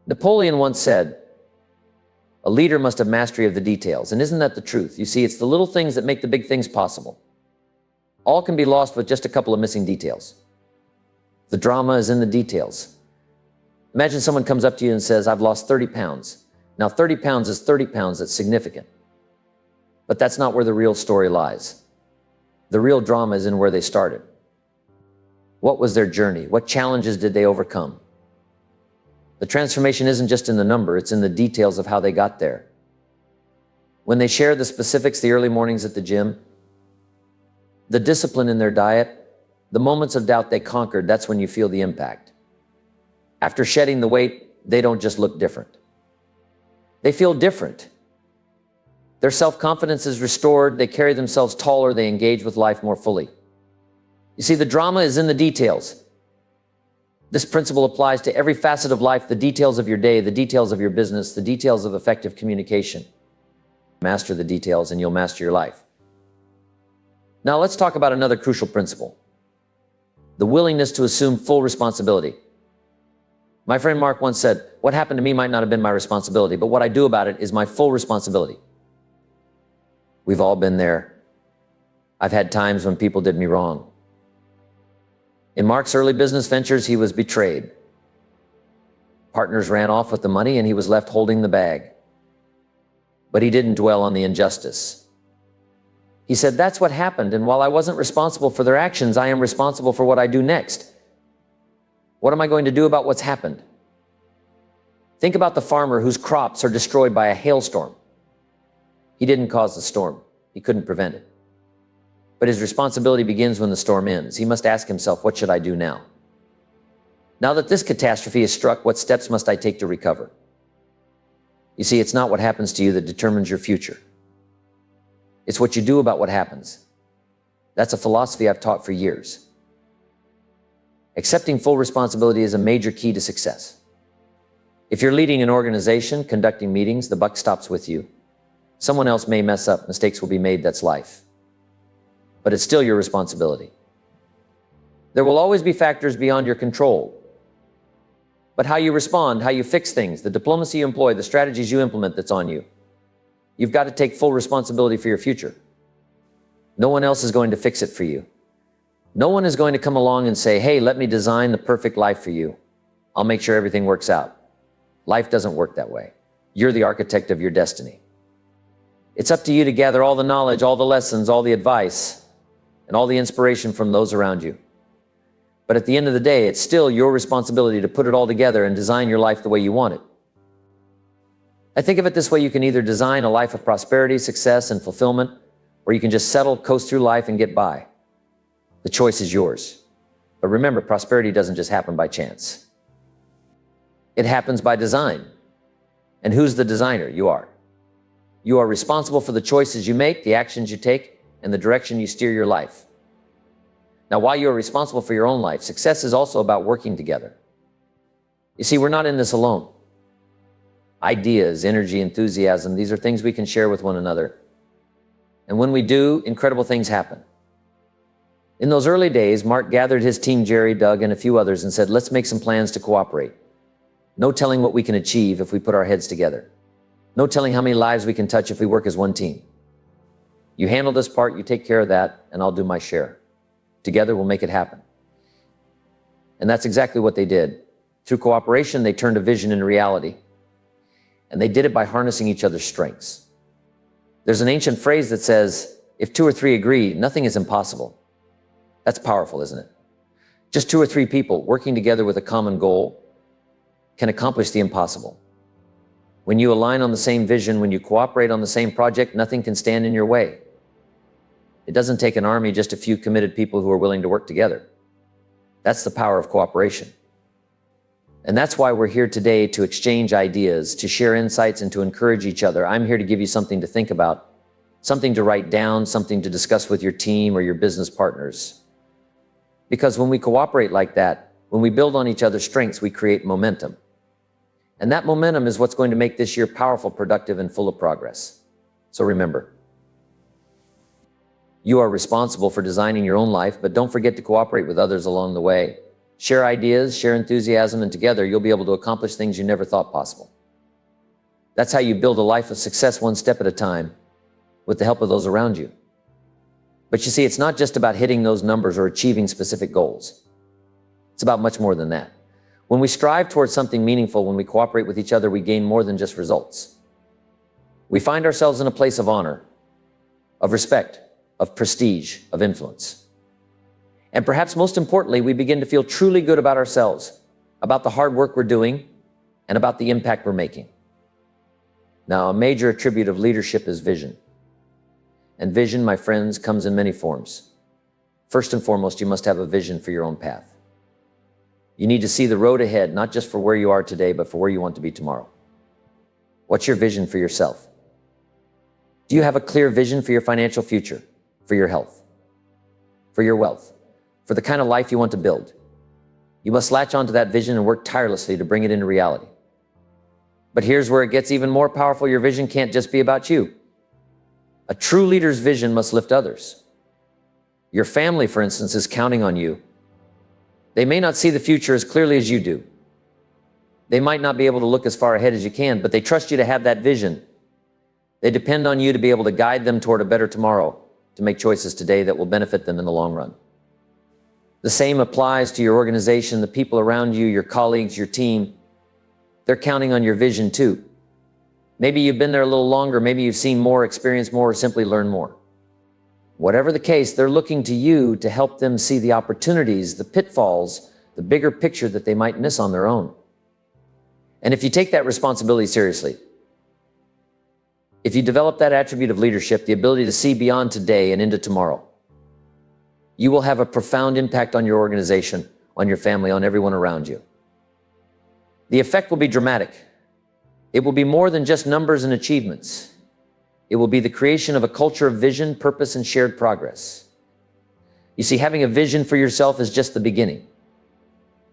Napoleon once said, "A leader must have mastery of the details." And isn't that the truth? You see, it's the little things that make the big things possible. All can be lost with just a couple of missing details. The drama is in the details. Imagine someone comes up to you and says, "I've lost 30 pounds. Now 30 pounds is 30 pounds, that's significant. But that's not where the real story lies. The real drama is in where they started. What was their journey? What challenges did they overcome? The transformation isn't just in the number, it's in the details of how they got there. When they share the specifics, the early mornings at the gym, the discipline in their diet, the moments of doubt they conquered, that's when you feel the impact. After shedding the weight, they don't just look different. They feel different. Their self-confidence is restored, they carry themselves taller, they engage with life more fully. You see, the drama is in the details. This principle applies to every facet of life, the details of your day, the details of your business, the details of effective communication. Master the details and you'll master your life. Now let's talk about another crucial principle, the willingness to assume full responsibility. My friend Mark once said, "What happened to me might not have been my responsibility, but what I do about it is my full responsibility." We've all been there. I've had times when people did me wrong. In Mark's early business ventures, he was betrayed. Partners ran off with the money and he was left holding the bag. But he didn't dwell on the injustice. He said, "That's what happened, and while I wasn't responsible for their actions, I am responsible for what I do next. What am I going to do about what's happened?" Think about the farmer whose crops are destroyed by a hailstorm. He didn't cause the storm. He couldn't prevent it. But his responsibility begins when the storm ends. He must ask himself, what should I do now? Now that this catastrophe is struck, what steps must I take to recover? You see, it's not what happens to you that determines your future. It's what you do about what happens. That's a philosophy I've taught for years. Accepting full responsibility is a major key to success. If you're leading an organization, conducting meetings, the buck stops with you. Someone else may mess up, mistakes will be made, that's life. But it's still your responsibility. There will always be factors beyond your control. But how you respond, how you fix things, the diplomacy you employ, the strategies you implement, that's on you. You've got to take full responsibility for your future. No one else is going to fix it for you. No one is going to come along and say, "Hey, let me design the perfect life for you. I'll make sure everything works out." Life doesn't work that way. You're the architect of your destiny. It's up to you to gather all the knowledge, all the lessons, all the advice, and all the inspiration from those around you. But at the end of the day, it's still your responsibility to put it all together and design your life the way you want it. I think of it this way: you can either design a life of prosperity, success, and fulfillment, or you can just settle, coast through life, and get by. The choice is yours. But remember, prosperity doesn't just happen by chance. It happens by design. And who's the designer? You are. You are responsible for the choices you make, the actions you take, and the direction you steer your life. Now, while you are responsible for your own life, success is also about working together. You see, we're not in this alone. Ideas, energy, enthusiasm, these are things we can share with one another. And when we do, incredible things happen. In those early days, Mark gathered his team, Jerry, Doug, and a few others, and said, "Let's make some plans to cooperate. No telling what we can achieve if we put our heads together. No telling how many lives we can touch if we work as one team. You handle this part, you take care of that, and I'll do my share. Together, we'll make it happen." And that's exactly what they did. Through cooperation, they turned a vision into reality. And they did it by harnessing each other's strengths. There's an ancient phrase that says, "If two or three agree, nothing is impossible." That's powerful, isn't it? Just two or three people working together with a common goal can accomplish the impossible. When you align on the same vision, when you cooperate on the same project, nothing can stand in your way. It doesn't take an army, just a few committed people who are willing to work together. That's the power of cooperation. And that's why we're here today, to exchange ideas, to share insights, and to encourage each other. I'm here to give you something to think about, something to write down, something to discuss with your team or your business partners. Because when we cooperate like that, when we build on each other's strengths, we create momentum. And that momentum is what's going to make this year powerful, productive, and full of progress. So remember, you are responsible for designing your own life, but don't forget to cooperate with others along the way. Share ideas, share enthusiasm, and together you'll be able to accomplish things you never thought possible. That's how you build a life of success one step at a time with the help of those around you. But you see, it's not just about hitting those numbers or achieving specific goals. It's about much more than that. When we strive towards something meaningful, when we cooperate with each other, we gain more than just results. We find ourselves in a place of honor, of respect, of prestige, of influence. And perhaps most importantly, we begin to feel truly good about ourselves, about the hard work we're doing, and about the impact we're making. Now, a major attribute of leadership is vision. And vision, my friends, comes in many forms. First and foremost, you must have a vision for your own path. You need to see the road ahead, not just for where you are today, but for where you want to be tomorrow. What's your vision for yourself? Do you have a clear vision for your financial future, for your health, for your wealth, for the kind of life you want to build? You must latch onto that vision and work tirelessly to bring it into reality. But here's where it gets even more powerful. Your vision can't just be about you. A true leader's vision must lift others. Your family, for instance, is counting on you. They may not see the future as clearly as you do. They might not be able to look as far ahead as you can, but they trust you to have that vision. They depend on you to be able to guide them toward a better tomorrow, to make choices today that will benefit them in the long run. The same applies to your organization, the people around you, your colleagues, your team. They're counting on your vision too. Maybe you've been there a little longer, maybe you've seen more, experienced more, or simply learned more. Whatever the case, they're looking to you to help them see the opportunities, the pitfalls, the bigger picture that they might miss on their own. And if you take that responsibility seriously, if you develop that attribute of leadership, the ability to see beyond today and into tomorrow, you will have a profound impact on your organization, on your family, on everyone around you. The effect will be dramatic. It will be more than just numbers and achievements. It will be the creation of a culture of vision, purpose, and shared progress. You see, having a vision for yourself is just the beginning.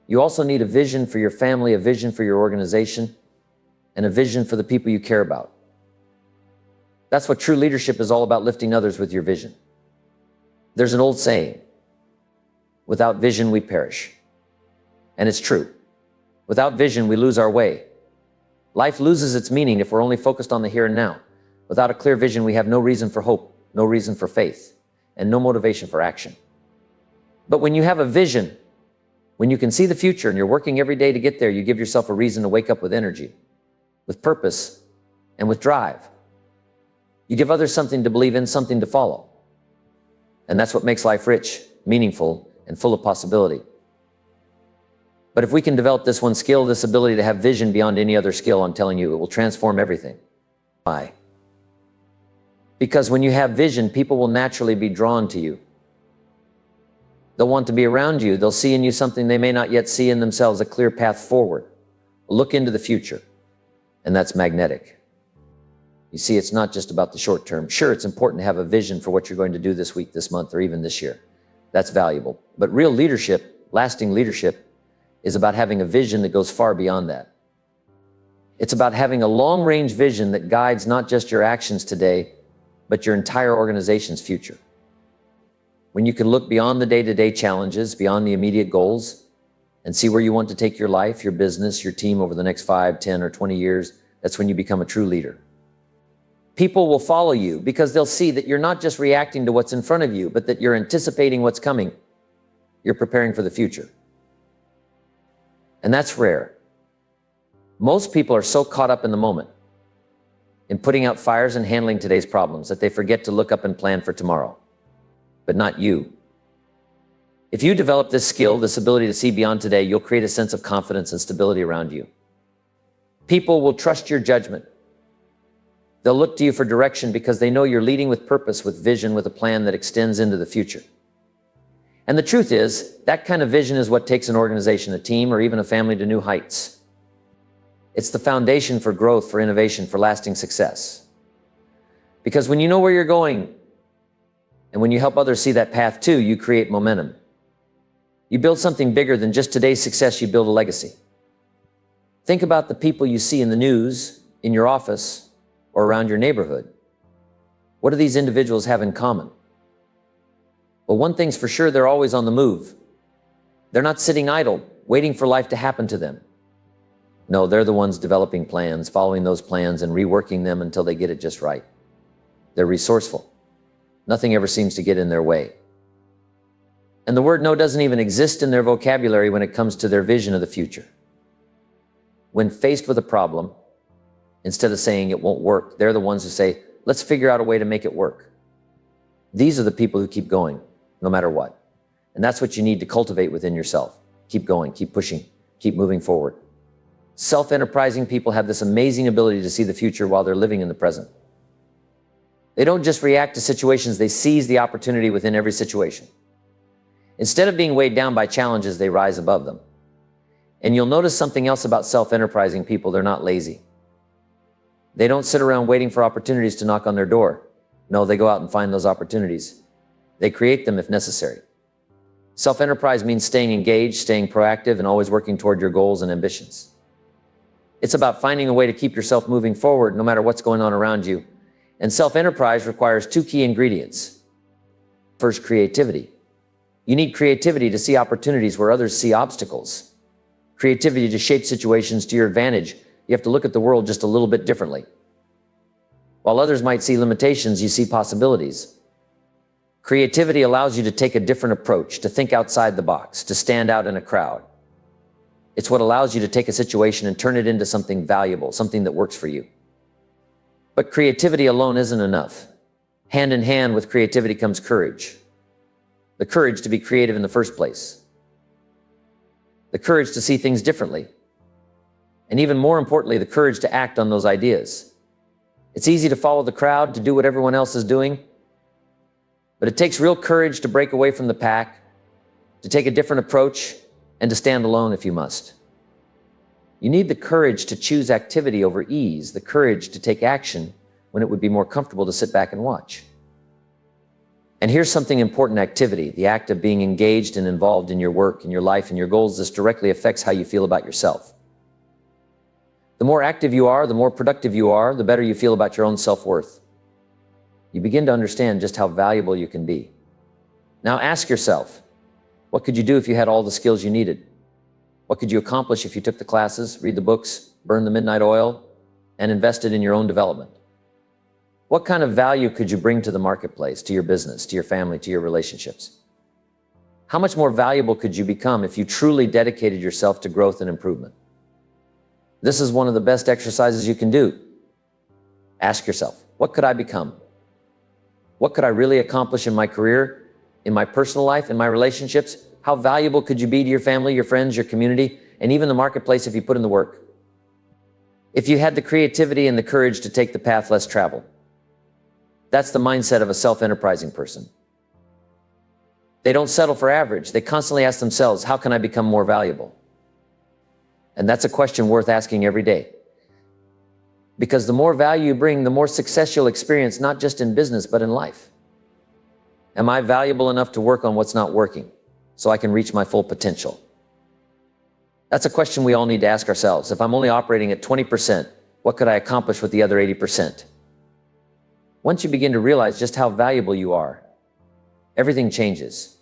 You also need a vision for your family, a vision for your organization, and a vision for the people you care about. That's what true leadership is all about, lifting others with your vision. There's an old saying, without vision, we perish. And it's true. Without vision, we lose our way. Life loses its meaning if we're only focused on the here and now. Without a clear vision, we have no reason for hope, no reason for faith, and no motivation for action. But when you have a vision, when you can see the future and you're working every day to get there, you give yourself a reason to wake up with energy, with purpose, and with drive. You give others something to believe in, something to follow. And that's what makes life rich, meaningful, and full of possibility. But if we can develop this one skill, this ability to have vision beyond any other skill, I'm telling you, it will transform everything. Why? Because when you have vision, people will naturally be drawn to you. They'll want to be around you. They'll see in you something they may not yet see in themselves, a clear path forward, a look into the future. And that's magnetic. You see, it's not just about the short term. Sure, it's important to have a vision for what you're going to do this week, this month, or even this year. That's valuable. But real leadership, lasting leadership, is about having a vision that goes far beyond that. It's about having a long-range vision that guides not just your actions today, but your entire organization's future. When you can look beyond the day-to-day challenges, beyond the immediate goals, and see where you want to take your life, your business, your team over the next 5, 10, or 20 years, that's when you become a true leader. People will follow you because they'll see that you're not just reacting to what's in front of you, but that you're anticipating what's coming. You're preparing for the future. And that's rare. Most people are so caught up in the moment, in putting out fires and handling today's problems, that they forget to look up and plan for tomorrow. But not you. If you develop this skill, this ability to see beyond today, you'll create a sense of confidence and stability around you. People will trust your judgment. They'll look to you for direction because they know you're leading with purpose, with vision, with a plan that extends into the future. And the truth is, that kind of vision is what takes an organization, a team, or even a family to new heights. It's the foundation for growth, for innovation, for lasting success. Because when you know where you're going, and when you help others see that path too, you create momentum. You build something bigger than just today's success, you build a legacy. Think about the people you see in the news, in your office, or around your neighborhood. What do these individuals have in common? Well, one thing's for sure, they're always on the move. They're not sitting idle, waiting for life to happen to them. No, they're the ones developing plans, following those plans, and reworking them until they get it just right. They're resourceful. Nothing ever seems to get in their way. And the word no doesn't even exist in their vocabulary when it comes to their vision of the future. When faced with a problem, instead of saying it won't work, they're the ones who say, let's figure out a way to make it work. These are the people who keep going, no matter what. And that's what you need to cultivate within yourself. Keep going, keep pushing, keep moving forward. Self-enterprising people have this amazing ability to see the future while they're living in the present. They don't just react to situations, they seize the opportunity within every situation. Instead of being weighed down by challenges, they rise above them. And you'll notice something else about self-enterprising people: they're not lazy. They don't sit around waiting for opportunities to knock on their door. No, they go out and find those opportunities. They create them if necessary. Self-enterprise means staying engaged, staying proactive, and always working toward your goals and ambitions. It's about finding a way to keep yourself moving forward no matter what's going on around you. And self-enterprise requires two key ingredients. First, creativity. You need creativity to see opportunities where others see obstacles. Creativity to shape situations to your advantage. You have to look at the world just a little bit differently. While others might see limitations, you see possibilities. Creativity allows you to take a different approach, to think outside the box, to stand out in a crowd. It's what allows you to take a situation and turn it into something valuable, something that works for you. But creativity alone isn't enough. Hand in hand with creativity comes courage. The courage to be creative in the first place. The courage to see things differently. And even more importantly, the courage to act on those ideas. It's easy to follow the crowd, to do what everyone else is doing. But it takes real courage to break away from the pack, to take a different approach, and to stand alone if you must. You need the courage to choose activity over ease, the courage to take action when it would be more comfortable to sit back and watch. And here's something important: activity, the act of being engaged and involved in your work, in your life, and your goals. This directly affects how you feel about yourself. The more active you are, the more productive you are, the better you feel about your own self-worth. You begin to understand just how valuable you can be. Now ask yourself, what could you do if you had all the skills you needed? What could you accomplish if you took the classes, read the books, burned the midnight oil, and invested in your own development? What kind of value could you bring to the marketplace, to your business, to your family, to your relationships? How much more valuable could you become if you truly dedicated yourself to growth and improvement? This is one of the best exercises you can do. Ask yourself, what could I become? What could I really accomplish in my career, in my personal life, in my relationships? How valuable could you be to your family, your friends, your community, and even the marketplace if you put in the work? If you had the creativity and the courage to take the path less traveled. That's the mindset of a self-enterprising person. They don't settle for average. They constantly ask themselves, how can I become more valuable? And that's a question worth asking every day. Because the more value you bring, the more success you'll experience, not just in business, but in life. Am I valuable enough to work on what's not working so I can reach my full potential? That's a question we all need to ask ourselves. If I'm only operating at 20%, what could I accomplish with the other 80%? Once you begin to realize just how valuable you are, everything changes.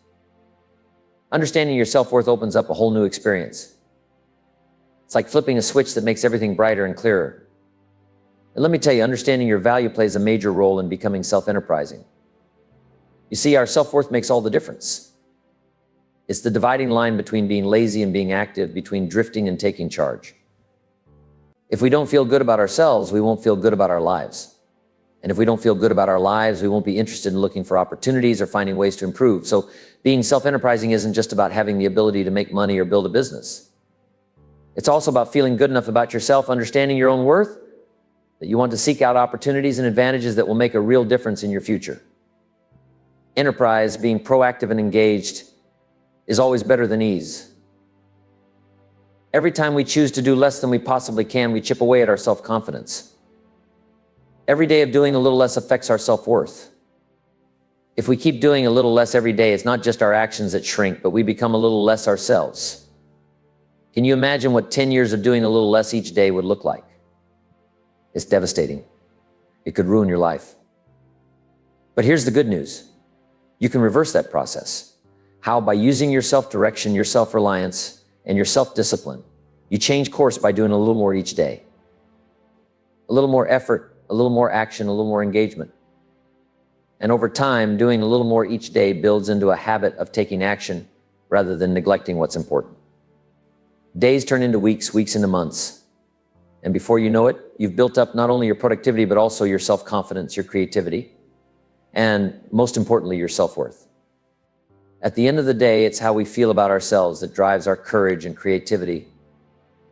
Understanding your self-worth opens up a whole new experience. It's like flipping a switch that makes everything brighter and clearer. And let me tell you, understanding your value plays a major role in becoming self-enterprising. You see, our self-worth makes all the difference. It's the dividing line between being lazy and being active, between drifting and taking charge. If we don't feel good about ourselves, we won't feel good about our lives. And if we don't feel good about our lives, we won't be interested in looking for opportunities or finding ways to improve. So being self-enterprising isn't just about having the ability to make money or build a business. It's also about feeling good enough about yourself, understanding your own worth, that you want to seek out opportunities and advantages that will make a real difference in your future. Enterprise, being proactive and engaged, is always better than ease. Every time we choose to do less than we possibly can, we chip away at our self-confidence. Every day of doing a little less affects our self-worth. If we keep doing a little less every day, it's not just our actions that shrink, but we become a little less ourselves. Can you imagine what 10 years of doing a little less each day would look like? It's devastating. It could ruin your life. But here's the good news. You can reverse that process. How? By using your self-direction, your self-reliance, and your self-discipline. You change course by doing a little more each day. A little more effort, a little more action, a little more engagement. And over time, doing a little more each day builds into a habit of taking action rather than neglecting what's important. Days turn into weeks, weeks into months. And before you know it, you've built up not only your productivity, but also your self-confidence, your creativity, and most importantly, your self-worth. At the end of the day, it's how we feel about ourselves that drives our courage and creativity,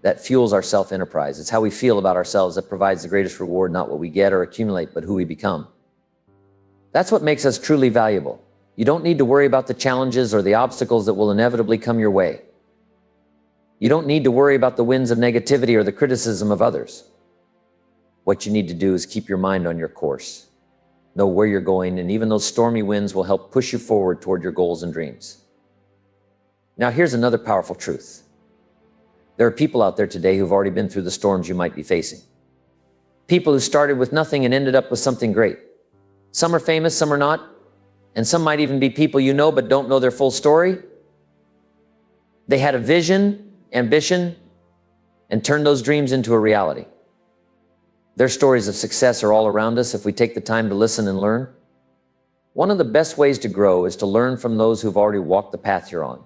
that fuels our self-enterprise. It's how we feel about ourselves that provides the greatest reward, not what we get or accumulate, but who we become. That's what makes us truly valuable. You don't need to worry about the challenges or the obstacles that will inevitably come your way. You don't need to worry about the winds of negativity or the criticism of others. What you need to do is keep your mind on your course. Know where you're going, and even those stormy winds will help push you forward toward your goals and dreams. Now, here's another powerful truth. There are people out there today who've already been through the storms you might be facing. People who started with nothing and ended up with something great. Some are famous, some are not, and some might even be people you know but don't know their full story. They had a vision, ambition, and turned those dreams into a reality. Their stories of success are all around us if we take the time to listen and learn. One of the best ways to grow is to learn from those who've already walked the path you're on.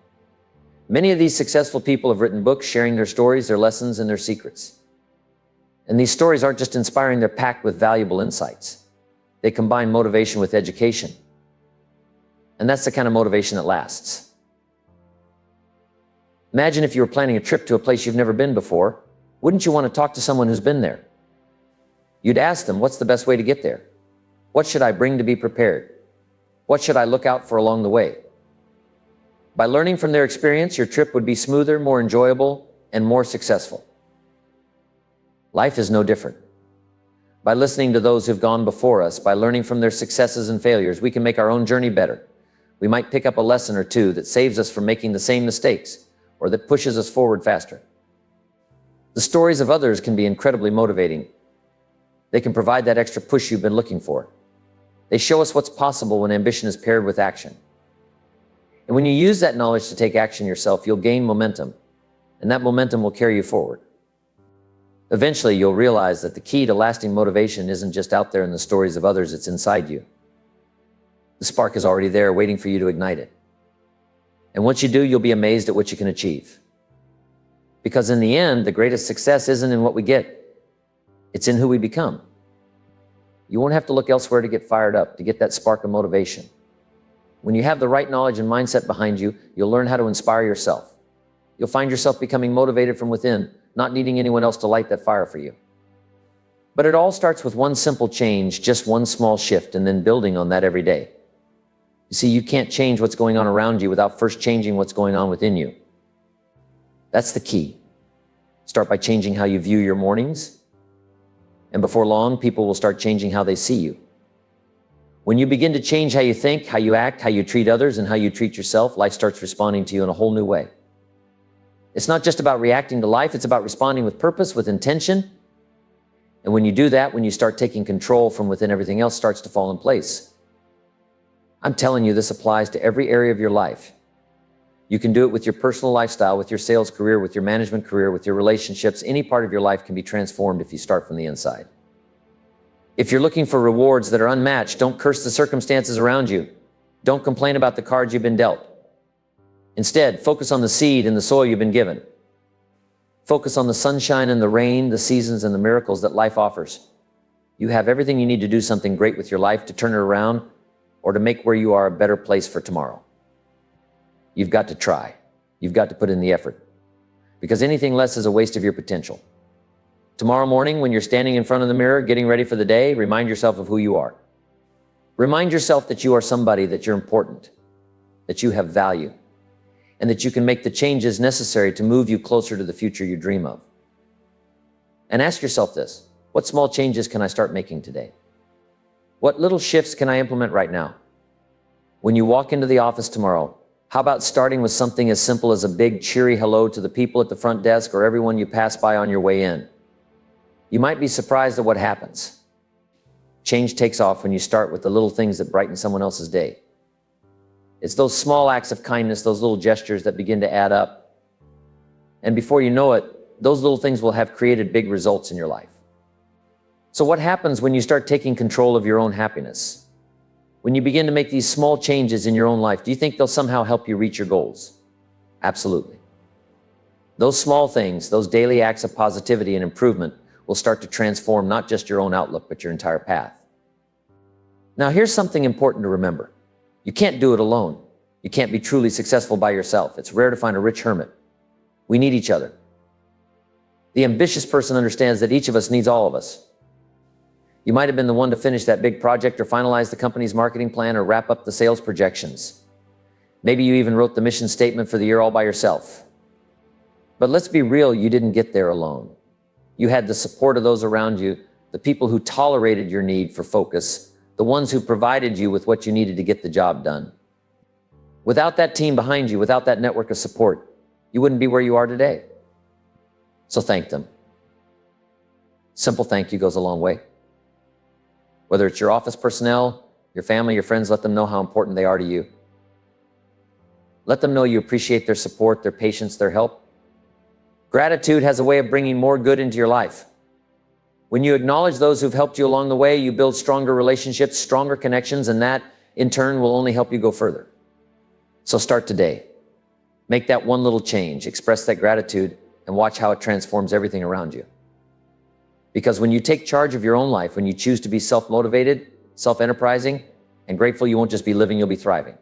Many of these successful people have written books sharing their stories, their lessons, and their secrets. And these stories aren't just inspiring, they're packed with valuable insights. They combine motivation with education. And that's the kind of motivation that lasts. Imagine if you were planning a trip to a place you've never been before. Wouldn't you want to talk to someone who's been there? You'd ask them, what's the best way to get there? What should I bring to be prepared? What should I look out for along the way? By learning from their experience, your trip would be smoother, more enjoyable, and more successful. Life is no different. By listening to those who've gone before us, by learning from their successes and failures, we can make our own journey better. We might pick up a lesson or two that saves us from making the same mistakes, or that pushes us forward faster. The stories of others can be incredibly motivating. They can provide that extra push you've been looking for. They show us what's possible when ambition is paired with action. And when you use that knowledge to take action yourself, you'll gain momentum, and that momentum will carry you forward. Eventually, you'll realize that the key to lasting motivation isn't just out there in the stories of others, it's inside you. The spark is already there, waiting for you to ignite it. And once you do, you'll be amazed at what you can achieve. Because in the end, the greatest success isn't in what we get, it's in who we become. You won't have to look elsewhere to get fired up, to get that spark of motivation. When you have the right knowledge and mindset behind you, you'll learn how to inspire yourself. You'll find yourself becoming motivated from within, not needing anyone else to light that fire for you. But it all starts with one simple change, just one small shift, and then building on that every day. You see, you can't change what's going on around you without first changing what's going on within you. That's the key. Start by changing how you view your mornings, and before long, people will start changing how they see you. When you begin to change how you think, how you act, how you treat others, and how you treat yourself, life starts responding to you in a whole new way. It's not just about reacting to life, it's about responding with purpose, with intention. And when you do that, when you start taking control from within, everything else starts to fall in place. I'm telling you, this applies to every area of your life. You can do it with your personal lifestyle, with your sales career, with your management career, with your relationships. Any part of your life can be transformed if you start from the inside. If you're looking for rewards that are unmatched, don't curse the circumstances around you. Don't complain about the cards you've been dealt. Instead, focus on the seed and the soil you've been given. Focus on the sunshine and the rain, the seasons and the miracles that life offers. You have everything you need to do something great with your life, to turn it around, or to make where you are a better place for tomorrow. You've got to try. You've got to put in the effort. Because anything less is a waste of your potential. Tomorrow morning, when you're standing in front of the mirror, getting ready for the day, remind yourself of who you are. Remind yourself that you are somebody, that you're important, that you have value, and that you can make the changes necessary to move you closer to the future you dream of. And ask yourself this: what small changes can I start making today? What little shifts can I implement right now? When you walk into the office tomorrow, how about starting with something as simple as a big, cheery hello to the people at the front desk or everyone you pass by on your way in? You might be surprised at what happens. Change takes off when you start with the little things that brighten someone else's day. It's those small acts of kindness, those little gestures that begin to add up. And before you know it, those little things will have created big results in your life. So what happens when you start taking control of your own happiness? When you begin to make these small changes in your own life, do you think they'll somehow help you reach your goals? Absolutely. Those small things, those daily acts of positivity and improvement will start to transform not just your own outlook, but your entire path. Now, here's something important to remember. You can't do it alone. You can't be truly successful by yourself. It's rare to find a rich hermit. We need each other. The ambitious person understands that each of us needs all of us. You might have been the one to finish that big project or finalize the company's marketing plan or wrap up the sales projections. Maybe you even wrote the mission statement for the year all by yourself. But let's be real, you didn't get there alone. You had the support of those around you, the people who tolerated your need for focus, the ones who provided you with what you needed to get the job done. Without that team behind you, without that network of support, you wouldn't be where you are today. So thank them. Simple thank you goes a long way. Whether it's your office personnel, your family, your friends, let them know how important they are to you. Let them know you appreciate their support, their patience, their help. Gratitude has a way of bringing more good into your life. When you acknowledge those who've helped you along the way, you build stronger relationships, stronger connections, and that, in turn, will only help you go further. So start today. Make that one little change, express that gratitude, and watch how it transforms everything around you. Because when you take charge of your own life, when you choose to be self-motivated, self-enterprising, and grateful, you won't just be living, you'll be thriving.